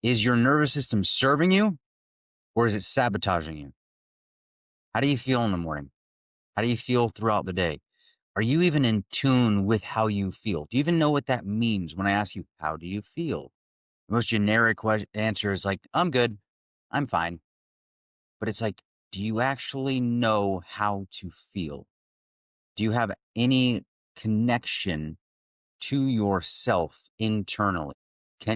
Is your nervous system serving you or is it sabotaging you? How do you feel in the morning? How do you feel throughout the day? Are you even in tune with how you feel? Do you even know what that means when I ask you, how do you feel? The most generic answer is like, I'm good. I'm fine. But it's like, do you actually know how to feel? Do you have any connection to yourself internally?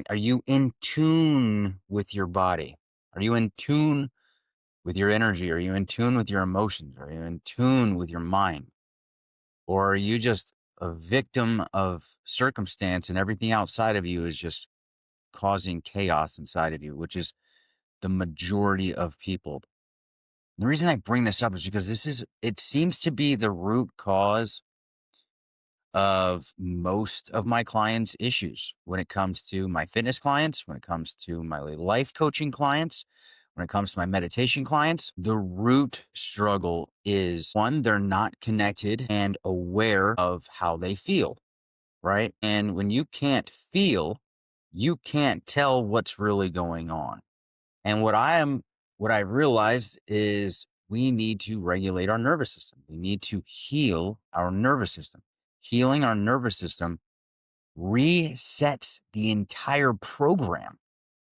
Are you in tune with your body? Are you in tune with your energy? Are you in tune with your emotions? Are you in tune with your mind? Or are you just a victim of circumstance and everything outside of you is just causing chaos inside of you, which is the majority of people? The reason I bring this up is because it seems to be the root cause of most of my clients' issues when it comes to my fitness clients, when it comes to my life coaching clients, when it comes to my meditation clients. The root struggle is one, they're not connected and aware of how they feel, right? And when you can't feel, you can't tell what's really going on. And what I realized is we need to regulate our nervous system. We need to heal our nervous system. Healing our nervous system resets the entire program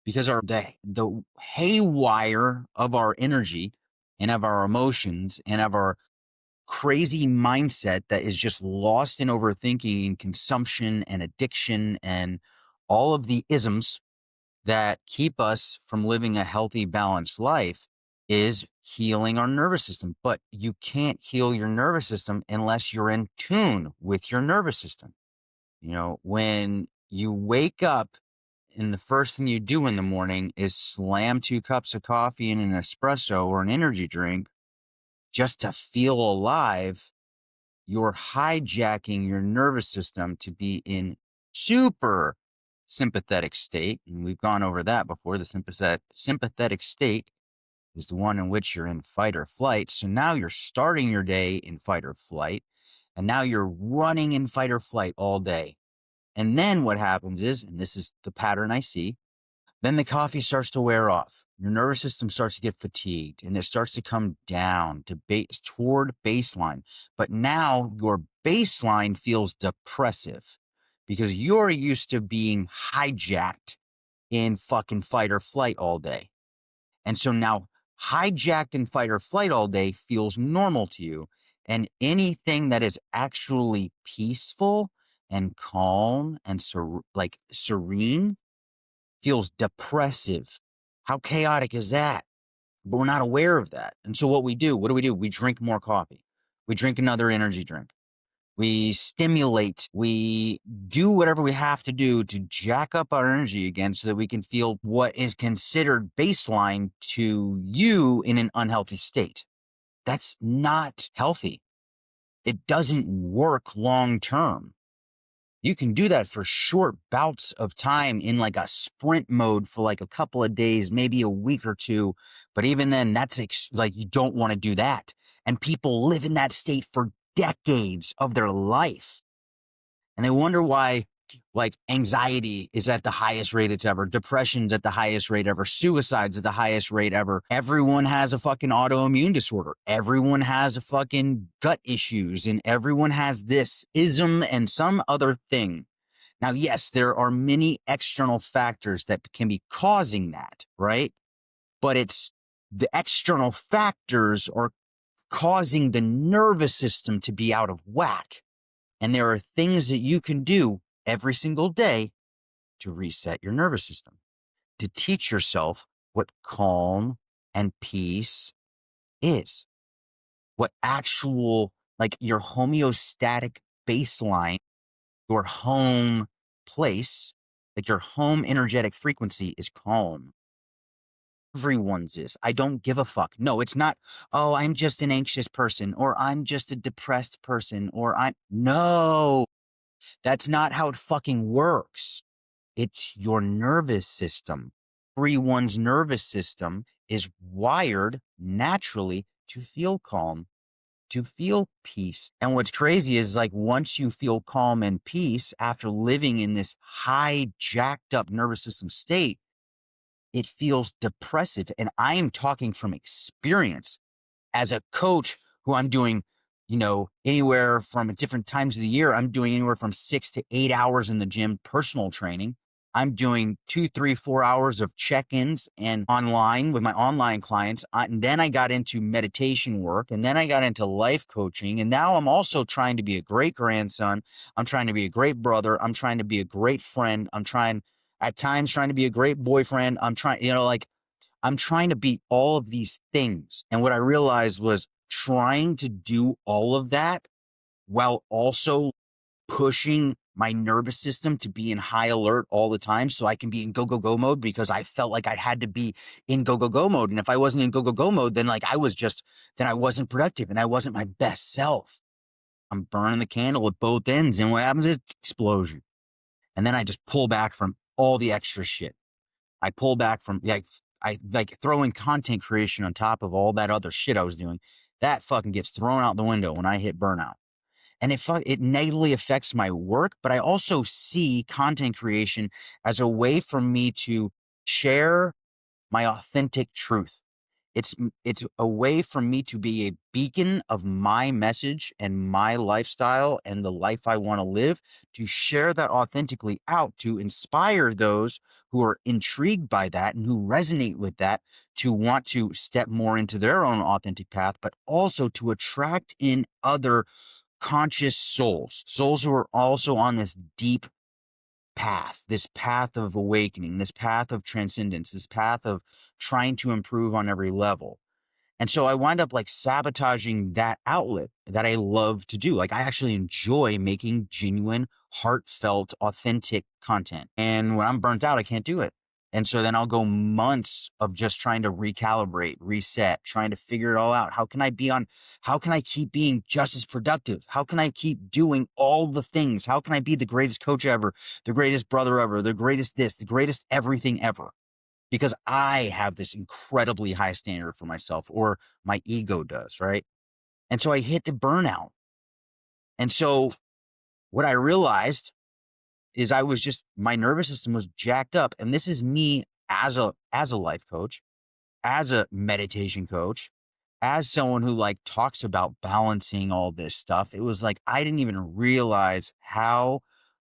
because the haywire of our energy and of our emotions and of our crazy mindset that is just lost in overthinking and consumption and addiction and all of the isms that keep us from living a healthy, balanced life is healing our nervous system. But you can't heal your nervous system unless you're in tune with your nervous system. You know, when you wake up and the first thing you do in the morning is slam 2 cups of coffee and an espresso or an energy drink just to feel alive, you're hijacking your nervous system to be in super sympathetic state. And we've gone over that before. The sympathetic state is the one in which you're in fight or flight. So now you're starting your day in fight or flight. And now you're running in fight or flight all day. And then what happens is, and this is the pattern I see, then the coffee starts to wear off. Your nervous system starts to get fatigued and it starts to come down to toward baseline. But now your baseline feels depressive because you're used to being hijacked in fucking fight or flight all day. And so now hijacked in fight or flight all day feels normal to you. And anything that is actually peaceful and calm and serene feels depressive. How chaotic is that? But we're not aware of that. And so what do? We drink more coffee. We drink another energy drink. We stimulate. We do whatever we have to do to jack up our energy again so that we can feel what is considered baseline to you in an unhealthy state. That's not healthy. It doesn't work long term. You can do that for short bouts of time in like a sprint mode for like a couple of days, maybe a week or two. But even then, that's like you don't want to do that. And people live in that state for decades of their life. And they wonder why like anxiety is at the highest rate it's ever, depression's at the highest rate ever, suicide's at the highest rate ever. Everyone has a fucking autoimmune disorder. Everyone has a fucking gut issues and everyone has this ism and some other thing. Now, yes, there are many external factors that can be causing that, right? But it's the external factors are causing the nervous system to be out of whack. And there are things that you can do every single day to reset your nervous system, to teach yourself what calm and peace is, what actual, like your homeostatic baseline, your home place, like your home energetic frequency is calm. Everyone's is. I don't give a fuck. No, it's not, oh, I'm just an anxious person or I'm just a depressed person no. That's not how it fucking works. It's your nervous system. Everyone's nervous system is wired naturally to feel calm, to feel peace. And what's crazy is like once you feel calm and peace after living in this high jacked up nervous system state, it feels depressive. And I am talking from experience as a coach who I'm doing, anywhere from at different times of the year, I'm doing anywhere from 6 to 8 hours in the gym, personal training. I'm doing 2, 3, 4 hours of check-ins and online with my online clients. And then I got into meditation work, and then I got into life coaching. And now I'm also trying to be a great grandson. I'm trying to be a great brother. I'm trying to be a great friend. I'm trying at times trying to be a great boyfriend. I'm trying, I'm trying to be all of these things. And what I realized was trying to do all of that while also pushing my nervous system to be in high alert all the time so I can be in go, go, go mode, because I felt like I had to be in go, go, go mode. And if I wasn't in go, go, go mode, then then I wasn't productive and I wasn't my best self. I'm burning the candle at both ends. And what happens is explosion. And then I just pull back from all the extra shit. I pull back from I like throwing content creation on top of all that other shit I was doing. That fucking gets thrown out the window when I hit burnout. And it negatively affects my work, but I also see content creation as a way for me to share my authentic truth. It's a way for me to be a beacon of my message and my lifestyle and the life I want to live, to share that authentically out, to inspire those who are intrigued by that and who resonate with that, to want to step more into their own authentic path, but also to attract in other conscious souls who are also on this deep path, this path of awakening, this path of transcendence, this path of trying to improve on every level. And so I wind up like sabotaging that outlet that I love to do. Like I actually enjoy making genuine, heartfelt, authentic content. And when I'm burnt out, I can't do it. And so then I'll go months of just trying to recalibrate, reset, trying to figure it all out. How can I keep being just as productive? How can I keep doing all the things? How can I be the greatest coach ever, the greatest brother ever, the greatest this, the greatest everything ever? Because I have this incredibly high standard for myself, or my ego does, right? And so I hit the burnout. And so what I realized is my nervous system was jacked up. And this is me as a life coach, as a meditation coach, as someone who like talks about balancing all this stuff. It was like I didn't even realize how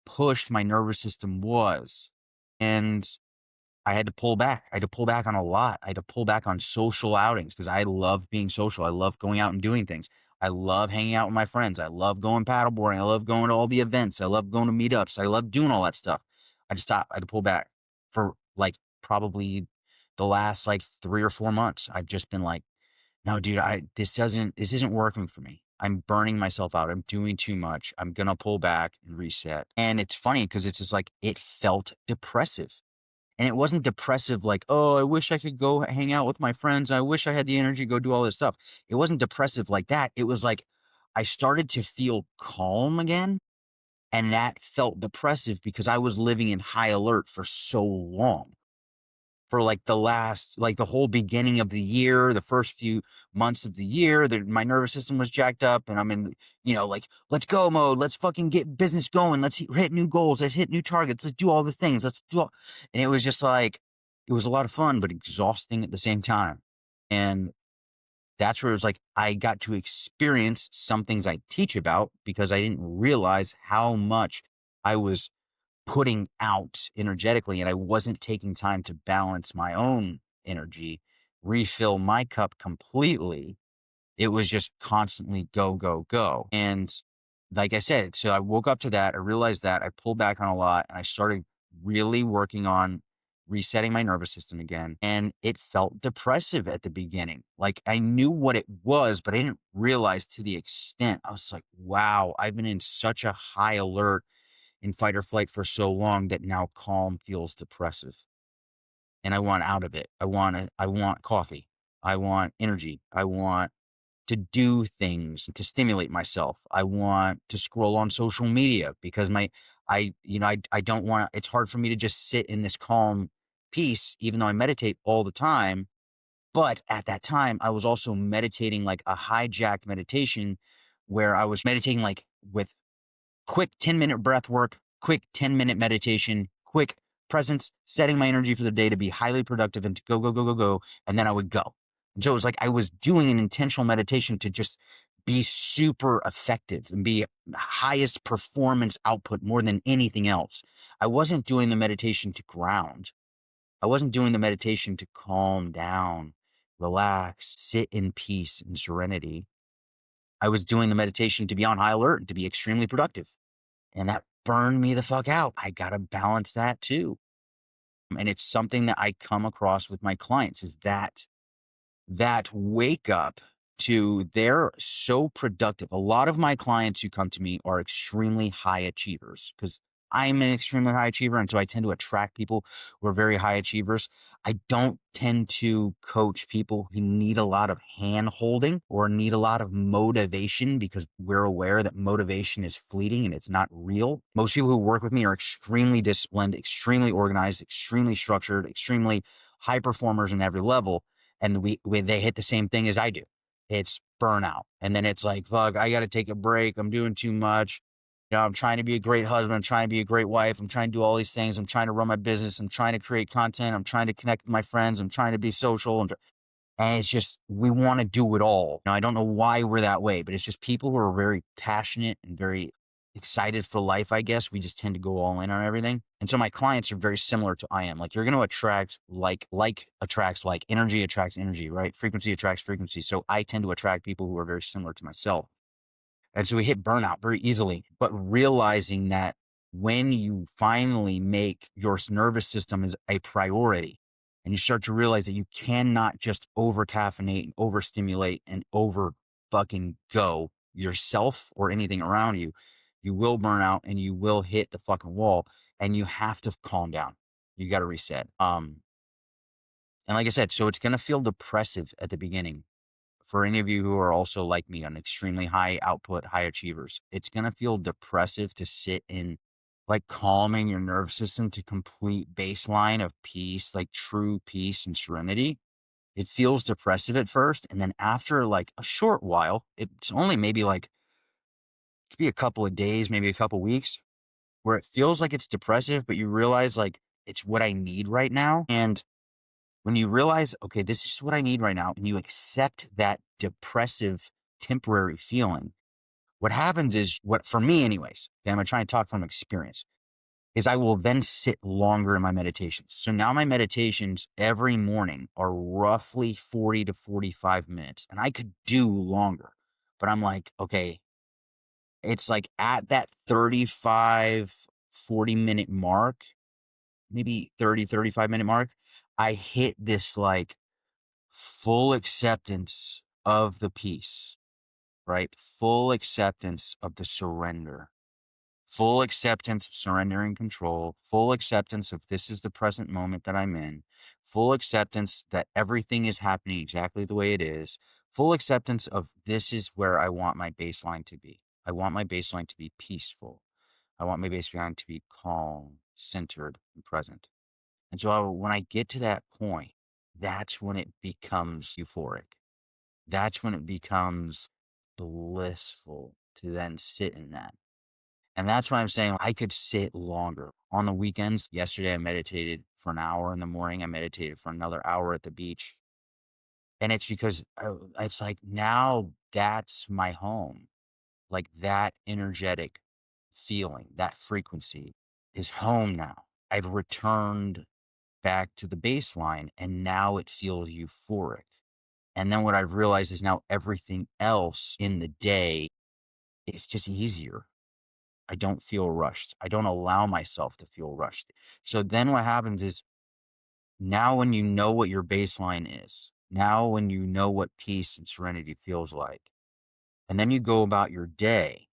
pushed my nervous system was. And I had to pull back. I had to pull back on a lot. I had to pull back on social outings because I love being social. I love going out and doing things. I love hanging out with my friends. I love going paddleboarding. I love going to all the events. I love going to meetups. I love doing all that stuff. I just stopped. I had to pull back for like probably the last like 3 or 4 months. I've just been like, no, dude, this isn't working for me. I'm burning myself out. I'm doing too much. I'm going to pull back and reset. And it's funny because it's just like, it felt depressive. And it wasn't depressive like, oh, I wish I could go hang out with my friends. I wish I had the energy to go do all this stuff. It wasn't depressive like that. It was like I started to feel calm again. And that felt depressive because I was living in high alert for so long. For like the whole beginning of the year, the first few months of the year, my nervous system was jacked up and I'm in, like, let's go mode. Let's fucking get business going. Let's hit new goals. Let's hit new targets. Let's do all the things. And it was just like, it was a lot of fun, but exhausting at the same time. And that's where it was like, I got to experience some things I teach about because I didn't realize how much I was putting out energetically and I wasn't taking time to balance my own energy, refill my cup completely. It was just constantly go, go, go. And like I said, so I woke up to that. I realized that I pulled back on a lot and I started really working on resetting my nervous system again. And it felt depressive at the beginning. Like I knew what it was, but I didn't realize to the extent. I was like, wow, I've been in such a high alert in fight or flight for so long that now calm feels depressive. And I want out of it. I want coffee. I want energy. I want to do things to stimulate myself. I want to scroll on social media because I don't want, it's hard for me to just sit in this calm peace, even though I meditate all the time. But at that time, I was also meditating like a hijacked meditation where I was meditating like with quick 10-minute breath work, quick 10-minute meditation, quick presence, setting my energy for the day to be highly productive and to go, go, go, go, go. And then I would go. And so it was like I was doing an intentional meditation to just be super effective and be highest performance output more than anything else. I wasn't doing the meditation to ground. I wasn't doing the meditation to calm down, relax, sit in peace and serenity. I was doing the meditation to be on high alert and to be extremely productive. And that burned me the fuck out. I got to balance that too. And it's something that I come across with my clients is that wake up to they're so productive. A lot of my clients who come to me are extremely high achievers because I'm an extremely high achiever. And so I tend to attract people who are very high achievers. I don't tend to coach people who need a lot of hand holding or need a lot of motivation because we're aware that motivation is fleeting and it's not real. Most people who work with me are extremely disciplined, extremely organized, extremely structured, extremely high performers in every level. And they hit the same thing as I do. It's burnout. And then it's like, fuck, I got to take a break. I'm doing too much. I'm trying to be a great husband. I'm trying to be a great wife. I'm trying to do all these things. I'm trying to run my business. I'm trying to create content. I'm trying to connect with my friends. I'm trying to be social. And it's just, we want to do it all. I don't know why we're that way, but it's just people who are very passionate and very excited for life, I guess. We just tend to go all in on everything. And so my clients are very similar to I am. Like you're going to attract like attracts like, energy attracts energy, right? Frequency attracts frequency. So I tend to attract people who are very similar to myself. And so we hit burnout very easily, but realizing that when you finally make your nervous system is a priority and you start to realize that you cannot just over caffeinate and overstimulate and over fucking go yourself or anything around you, you will burn out and you will hit the fucking wall and you have to calm down. You got to reset. And like I said, so it's going to feel depressive at the beginning for any of you who are also like me on extremely high output, high achievers. It's going to feel depressive to sit in like calming your nervous system to complete baseline of peace, like true peace and serenity. It feels depressive at first. And then after like a short while, it's only maybe like, it could be a couple of days, maybe a couple of weeks where it feels like it's depressive, but you realize like it's what I need right now. And when you realize, okay, this is what I need right now, and you accept that depressive temporary feeling, what happens is, what for me anyways, okay, I'm going to try and talk from experience, is I will then sit longer in my meditations. So now my meditations every morning are roughly 40 to 45 minutes, and I could do longer, but I'm like, okay, it's like at that 35, 40-minute mark, maybe 30, 35-minute mark, I hit this like full acceptance of the peace, right? Full acceptance of the surrender, full acceptance of surrendering control, full acceptance of this is the present moment that I'm in, full acceptance that everything is happening exactly the way it is, full acceptance of this is where I want my baseline to be. I want my baseline to be peaceful. I want my baseline to be calm, centered, and present. And so when I get to that point, that's when it becomes euphoric. That's when it becomes blissful to then sit in that. And that's why I'm saying I could sit longer. On the weekends, yesterday I meditated for an hour in the morning. I meditated for another hour at the beach. And it's because it's like now that's my home. Like that energetic feeling, that frequency is home now. I've returned back to the baseline and now it feels euphoric. And then what I've realized is now everything else in the day, it's just easier. I don't feel rushed. I don't allow myself to feel rushed. So then what happens is now when you know what your baseline is, now when you know what peace and serenity feels like, and then you go about your day,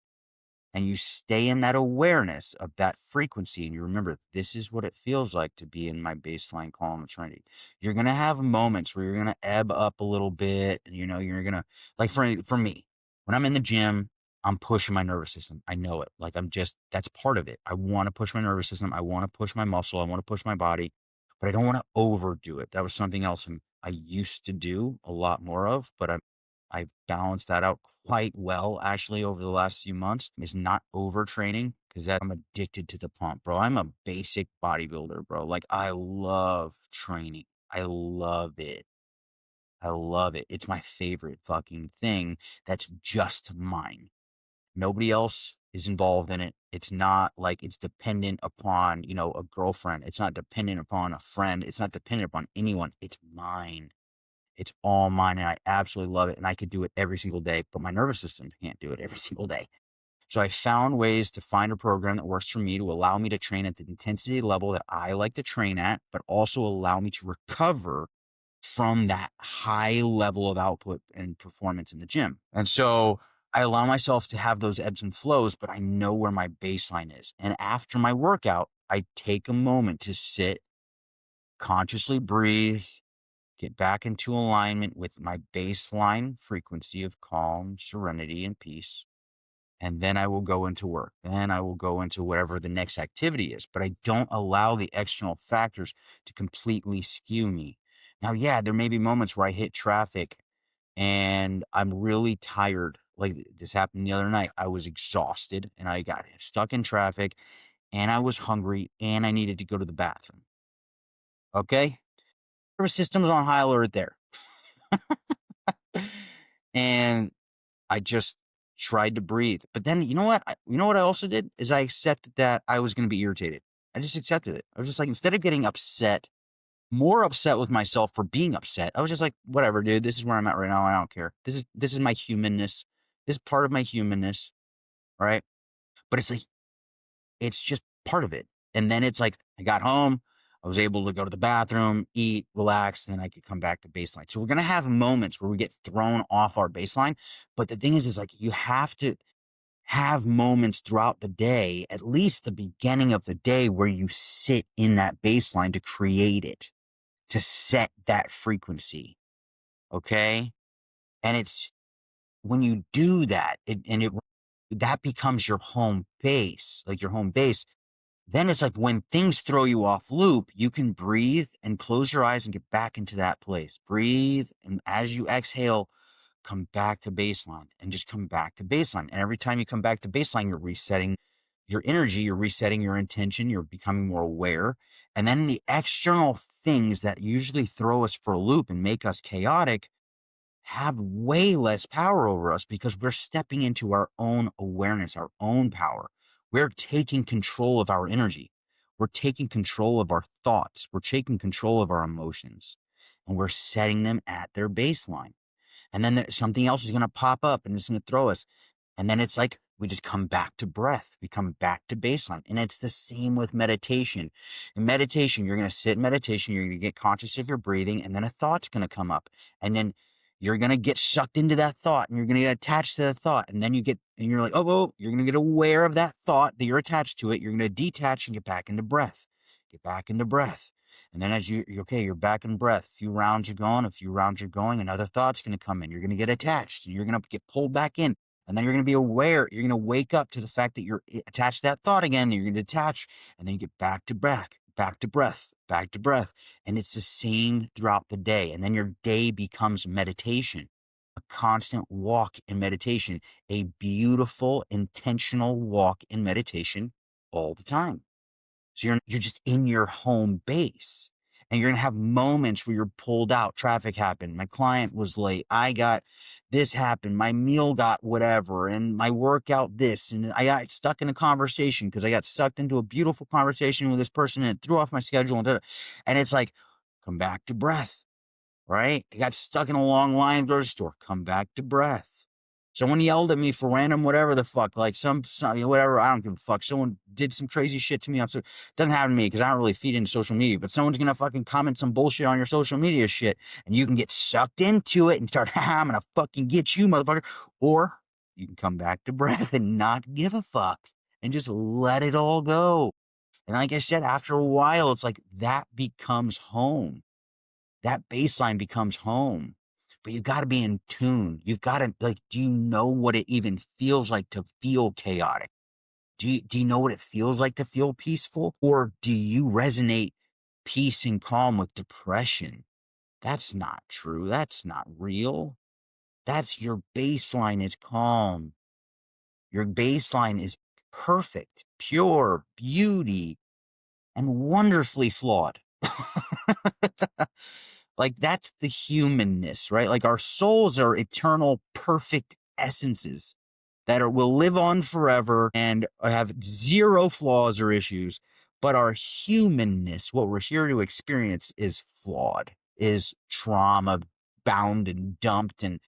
and you stay in that awareness of that frequency and you remember this is what it feels like to be in my baseline calm and serenity. You're going to have moments where you're going to ebb up a little bit and you're going to like for me, when I'm in the gym, I'm pushing my nervous system. I know it. Like that's part of it. I want to push my nervous system. I want to push my muscle. I want to push my body, but I don't want to overdo it. That was something else I used to do a lot more of, but I've balanced that out quite well, actually, over the last few months, is not overtraining. because I'm addicted to the pump, bro. I'm a basic bodybuilder, bro. Like, I love training. I love it. I love it. It's my favorite fucking thing that's just mine. Nobody else is involved in it. It's not like it's dependent upon, a girlfriend. It's not dependent upon a friend. It's not dependent upon anyone. It's mine. It's all mine, and I absolutely love it, and I could do it every single day, but my nervous system can't do it every single day. So I found ways to find a program that works for me to allow me to train at the intensity level that I like to train at, but also allow me to recover from that high level of output and performance in the gym. And so I allow myself to have those ebbs and flows, but I know where my baseline is. And after my workout, I take a moment to sit, consciously breathe, get back into alignment with my baseline frequency of calm, serenity, and peace. And then I will go into work. Then I will go into whatever the next activity is. But I don't allow the external factors to completely skew me. Now, yeah, there may be moments where I hit traffic and I'm really tired. Like this happened the other night. I was exhausted and I got stuck in traffic and I was hungry and I needed to go to the bathroom. Okay. Nervous system was on high alert there. And I just tried to breathe. But then you know what? You know what I also did is I accepted that I was going to be irritated. I just accepted it. I was just like, instead of getting upset, more upset with myself for being upset, I was just like, whatever, dude. This is where I'm at right now. I don't care. This is my humanness. This is part of my humanness, right? But it's like it's just part of it. And then it's like I got home, I was able to go to the bathroom, eat, relax, and then I could come back to baseline. So we're gonna have moments where we get thrown off our baseline. But the thing is like you have to have moments throughout the day, at least the beginning of the day, where you sit in that baseline to create it, to set that frequency. Okay. And it's when you do that, that becomes your home base, like your home base. Then it's like when things throw you off loop, you can breathe and close your eyes and get back into that place. Breathe. And as you exhale, come back to baseline and just come back to baseline. And every time you come back to baseline, you're resetting your energy, you're resetting your intention, you're becoming more aware. And then the external things that usually throw us for a loop and make us chaotic have way less power over us because we're stepping into our own awareness, our own power. We're taking control of our energy. We're taking control of our thoughts. We're taking control of our emotions, and we're setting them at their baseline. And then something else is going to pop up and it's going to throw us. And then it's like we just come back to breath. We come back to baseline. And it's the same with meditation. In meditation, you're going to sit in meditation. You're going to get conscious of your breathing. And then a thought's going to come up. And then you're going to get sucked into that thought and you're going to get attached to that thought. And then you're like, oh, you're going to get aware of that thought that you're attached to it. You're going to detach and get back into breath. Get back into breath. And then as you're back in breath, a few rounds are going, another thought's going to come in. You're going to get attached and you're going to get pulled back in. And then you're going to be aware. You're going to wake up to the fact that you're attached to that thought again. You're going to detach and then you get back to breath, back to breath, back to breath. And it's the same throughout the day. And then your day becomes meditation, a constant walk in meditation, a beautiful, intentional walk in meditation all the time. So you're just in your home base. And you're gonna have moments where you're pulled out. Traffic happened. My client was late. I got this happened. My meal got whatever, and my workout this, and I got stuck in a conversation because I got sucked into a beautiful conversation with this person and it threw off my schedule. And it's like, come back to breath. Right? I got stuck in a long line at the grocery store. Come back to breath. Someone yelled at me for random whatever the fuck, like some whatever. I don't give a fuck. Someone did some crazy shit to me. It doesn't happen to me because I don't really feed into social media. But someone's gonna fucking comment some bullshit on your social media shit, and you can get sucked into it and start, I'm gonna fucking get you, motherfucker. Or you can come back to breath and not give a fuck and just let it all go. And like I said, after a while, it's like that becomes home. That baseline becomes home. But you got to be in tune. You've got to, like, do you know what it even feels like to feel chaotic? Do you know what it feels like to feel peaceful? Or do you resonate peace and calm with depression? That's not true. That's not real. That's your baseline is calm. Your baseline is perfect, pure beauty, and wonderfully flawed. Like, that's the humanness, right? Like, our souls are eternal, perfect essences that will live on forever and have zero flaws or issues. But our humanness, what we're here to experience, is flawed, is trauma bound and dumped, and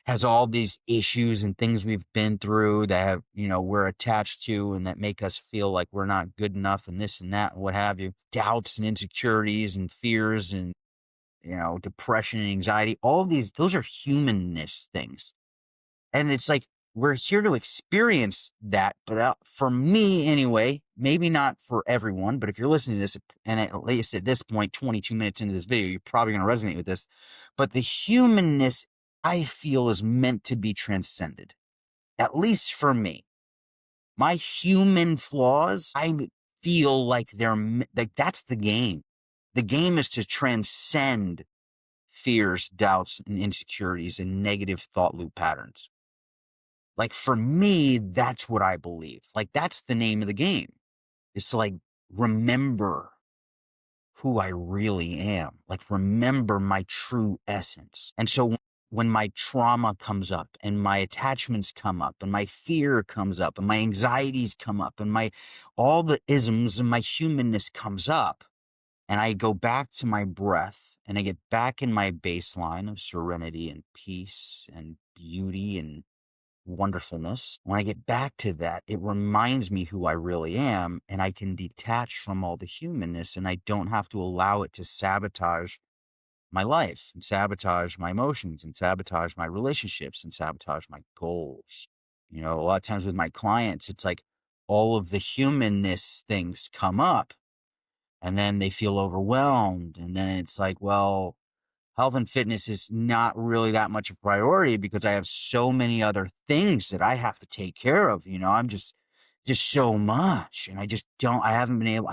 has all these issues and things we've been through that have, we're attached to and that make us feel like we're not good enough and this and that and what have you. Doubts and insecurities and fears and, depression and anxiety, all of these, those are humanness things. And it's like, we're here to experience that. But for me anyway, maybe not for everyone, but if you're listening to this, and at least at this point, 22 minutes into this video, you're probably going to resonate with this. But the humanness, I feel, is meant to be transcended, at least for me. My human flaws, I feel like like that's the game. The game is to transcend fears, doubts, and insecurities and negative thought loop patterns. Like, for me, that's what I believe. Like, that's the name of the game, is to, like, remember who I really am. Like, remember my true essence. And so when my trauma comes up and my attachments come up and my fear comes up and my anxieties come up and all the isms and my humanness comes up, and I go back to my breath and I get back in my baseline of serenity and peace and beauty and wonderfulness. When I get back to that, it reminds me who I really am, and I can detach from all the humanness, and I don't have to allow it to sabotage my life and sabotage my emotions and sabotage my relationships and sabotage my goals. A lot of times with my clients, it's like all of the humanness things come up and then they feel overwhelmed. And then it's like, well, health and fitness is not really that much a priority because I have so many other things that I have to take care of. I'm just so much. And I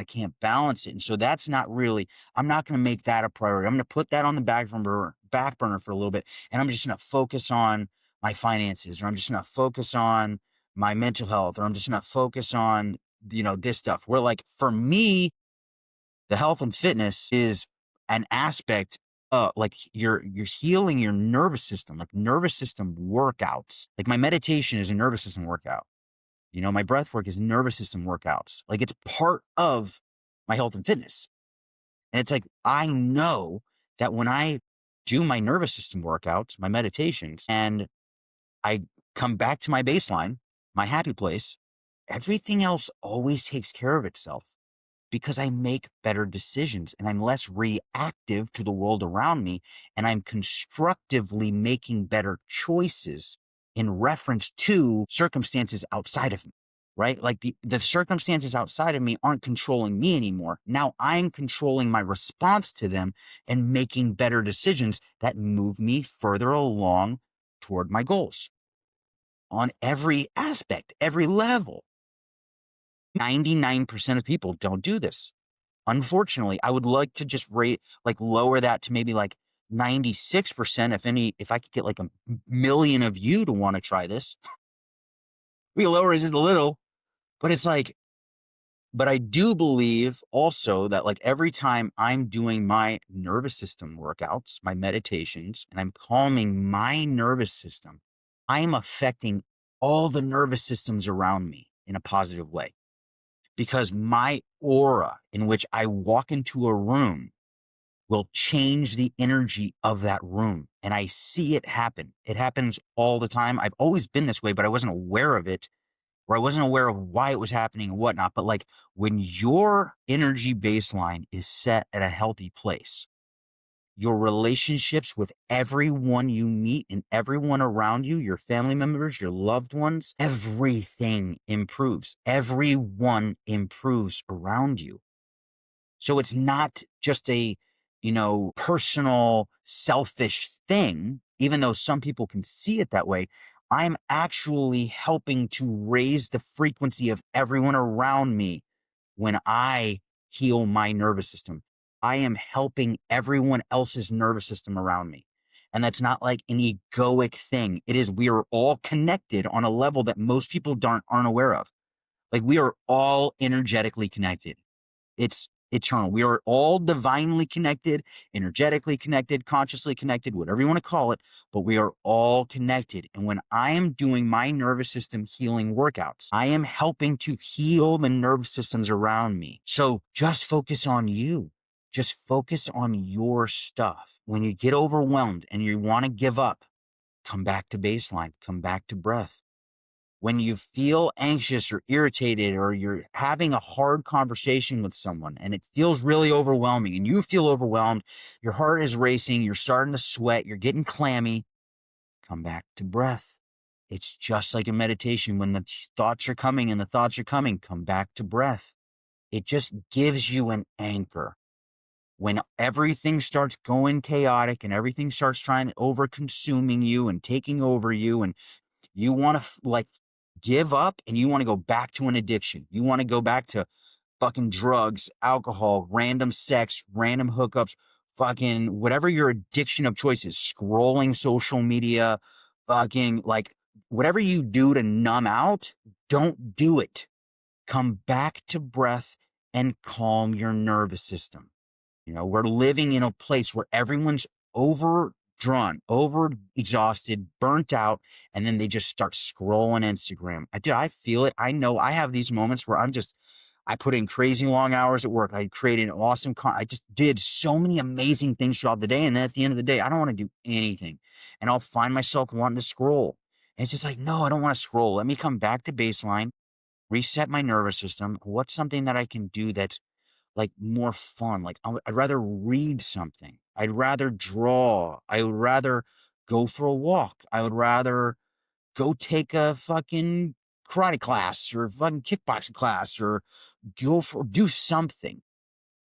can't balance it. And so that's not really, I'm not going to make that a priority. I'm going to put that on the back burner for a little bit. And I'm just going to focus on my finances, or I'm just going to focus on my mental health, or I'm just going to focus on, this stuff. Where, like, for me, the health and fitness is an aspect, like, you're healing your nervous system, like nervous system workouts. Like, my meditation is a nervous system workout. My breath work is nervous system workouts. Like, it's part of my health and fitness. And it's like, I know that when I do my nervous system workouts, my meditations, and I come back to my baseline, my happy place, everything else always takes care of itself, because I make better decisions and I'm less reactive to the world around me, and I'm constructively making better choices in reference to circumstances outside of me, right? Like, the circumstances outside of me aren't controlling me anymore. Now I'm controlling my response to them and making better decisions that move me further along toward my goals on every aspect, every level. 99% of people don't do this. Unfortunately, I would like to just lower that to maybe like 96%. If I could get like a million of you to want to try this, we lower it just a little. But it's like, but I do believe also that, like, every time I'm doing my nervous system workouts, my meditations, and I'm calming my nervous system, I'm affecting all the nervous systems around me in a positive way. Because my aura in which I walk into a room will change the energy of that room. And I see it happen. It happens all the time. I've always been this way, but I wasn't aware of it, or I wasn't aware of why it was happening and whatnot. But, like, when your energy baseline is set at a healthy place, your relationships with everyone you meet and everyone around you, your family members, your loved ones, everything improves. Everyone improves around you. So it's not just a, personal, selfish thing, even though some people can see it that way. I'm actually helping to raise the frequency of everyone around me when I heal my nervous system. I am helping everyone else's nervous system around me. And that's not like an egoic thing. It is, we are all connected on a level that most people aren't aware of. Like we are all energetically connected. It's eternal. We are all divinely connected, energetically connected, consciously connected, whatever you want to call it, but we are all connected. And when I am doing my nervous system healing workouts, I am helping to heal the nervous systems around me. So just focus on you. Just focus on your stuff. When you get overwhelmed and you want to give up, come back to baseline, come back to breath. When you feel anxious or irritated, or you're having a hard conversation with someone and it feels really overwhelming and you feel overwhelmed, your heart is racing, you're starting to sweat, you're getting clammy, come back to breath. It's just like a meditation. When the thoughts are coming and the thoughts are coming, come back to breath. It just gives you an anchor. When everything starts going chaotic and everything starts trying to over consuming you and taking over you, and you want to like give up and you want to go back to an addiction. You want to go back to fucking drugs, alcohol, random sex, random hookups, fucking whatever your addiction of choice is, scrolling social media, fucking like whatever you do to numb out, don't do it. Come back to breath and calm your nervous system. You know, we're living in a place where everyone's overdrawn, over exhausted, burnt out, and then they just start scrolling Instagram. I feel it. I know I have these moments where I put in crazy long hours at work. I created awesome I just did so many amazing things throughout the day. And then at the end of the day, I don't want to do anything. And I'll find myself wanting to scroll. And it's just like, no, I don't want to scroll. Let me come back to baseline, reset my nervous system. What's something that I can do that's like more fun? Like I'd rather read something. I'd rather draw. I would rather go for a walk. I would rather go take a fucking karate class or fucking kickboxing class, or do something.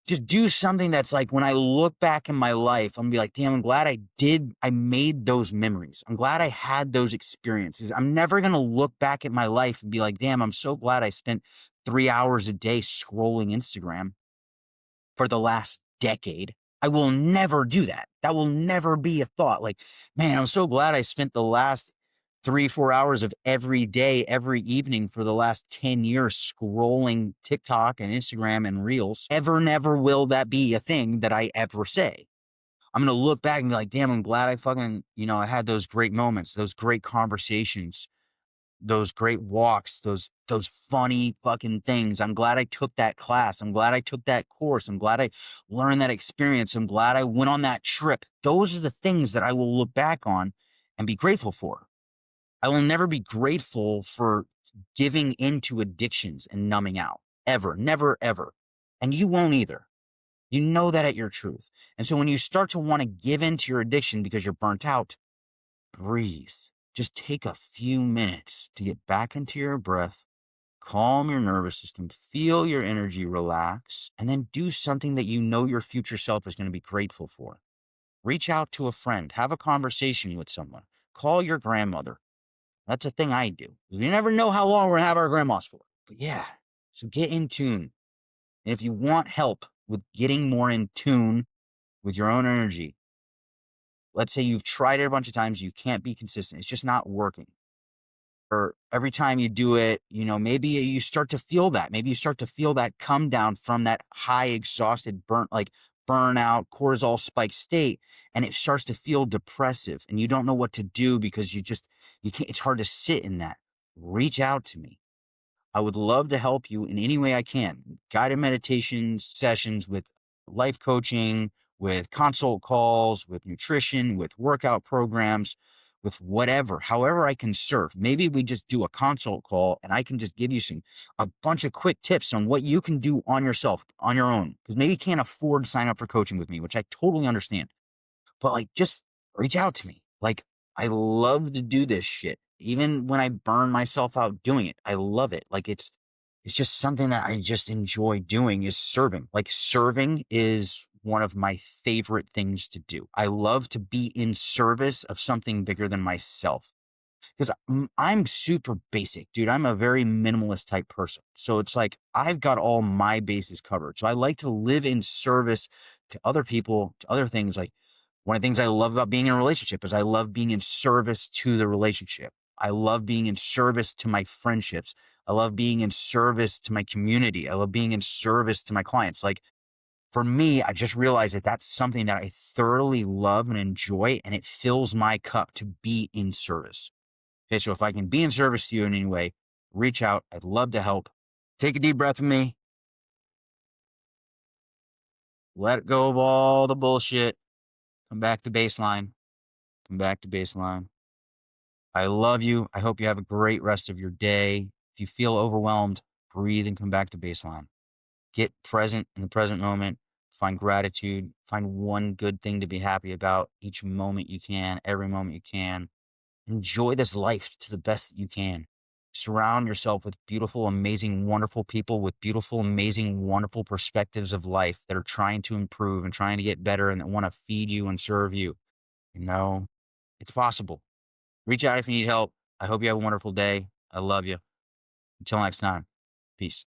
Just do something that's like, when I look back in my life, I'm gonna be like, damn, I'm glad I made those memories. I'm glad I had those experiences. I'm never gonna look back at my life and be like, damn, I'm so glad I spent 3 hours a day scrolling Instagram for the last decade. I will never do that. That will never be a thought. Like, man, I'm so glad I spent the last 3, 4 hours of every day, every evening for the last 10 years scrolling TikTok and Instagram and Reels. Never will that be a thing that I ever say. I'm going to look back and be like, damn, I'm glad I fucking, I had those great moments, those great conversations, those great walks, those funny fucking things. I'm glad I took that class. I'm glad I took that course. I'm glad I learned that experience. I'm glad I went on that trip. Those are the things that I will look back on and be grateful for. I will never be grateful for giving into addictions and numbing out. Ever. Never, ever. And you won't either. You know that at your truth. And so when you start to want to give into your addiction because you're burnt out, breathe. Just take a few minutes to get back into your breath, calm your nervous system, feel your energy relax, and then do something that you know your future self is going to be grateful for. Reach out to a friend, have a conversation with someone, call your grandmother. That's a thing I do. We never know how long we're going to have our grandmas for. But yeah, so get in tune. And if you want help with getting more in tune with your own energy, let's say you've tried it a bunch of times, you can't be consistent. It's just not working. Or every time you do it, maybe you start to feel that. Maybe you start to feel that come down from that high, exhausted, burnout, cortisol spike state. And it starts to feel depressive and you don't know what to do because you can't, it's hard to sit in that. Reach out to me. I would love to help you in any way I can. Guided meditation sessions, with life coaching, with consult calls, with nutrition, with workout programs, with whatever, however I can serve. Maybe we just do a consult call and I can just give you a bunch of quick tips on what you can do on yourself, on your own. Because maybe you can't afford to sign up for coaching with me, which I totally understand. But like, just reach out to me. Like, I love to do this shit. Even when I burn myself out doing it, I love it. Like, it's just something that I just enjoy doing, is serving. Like, serving is one of my favorite things to do. I love to be in service of something bigger than myself. Because I'm super basic, dude. I'm a very minimalist type person. So it's like, I've got all my bases covered. So I like to live in service to other people, to other things. Like, one of the things I love about being in a relationship is I love being in service to the relationship. I love being in service to my friendships. I love being in service to my community. I love being in service to my clients. Like for me, I've just realized that that's something that I thoroughly love and enjoy, and it fills my cup to be in service. Okay. So if I can be in service to you in any way, reach out. I'd love to help. Take a deep breath with me. Let go of all the bullshit. Come back to baseline. Come back to baseline. I love you. I hope you have a great rest of your day. If you feel overwhelmed, breathe and come back to baseline. Get present in the present moment. Find gratitude. Find one good thing to be happy about each moment you can, every moment you can. Enjoy this life to the best that you can. Surround yourself with beautiful, amazing, wonderful people with beautiful, amazing, wonderful perspectives of life that are trying to improve and trying to get better and that want to feed you and serve you. You know, it's possible. Reach out if you need help. I hope you have a wonderful day. I love you. Until next time, peace.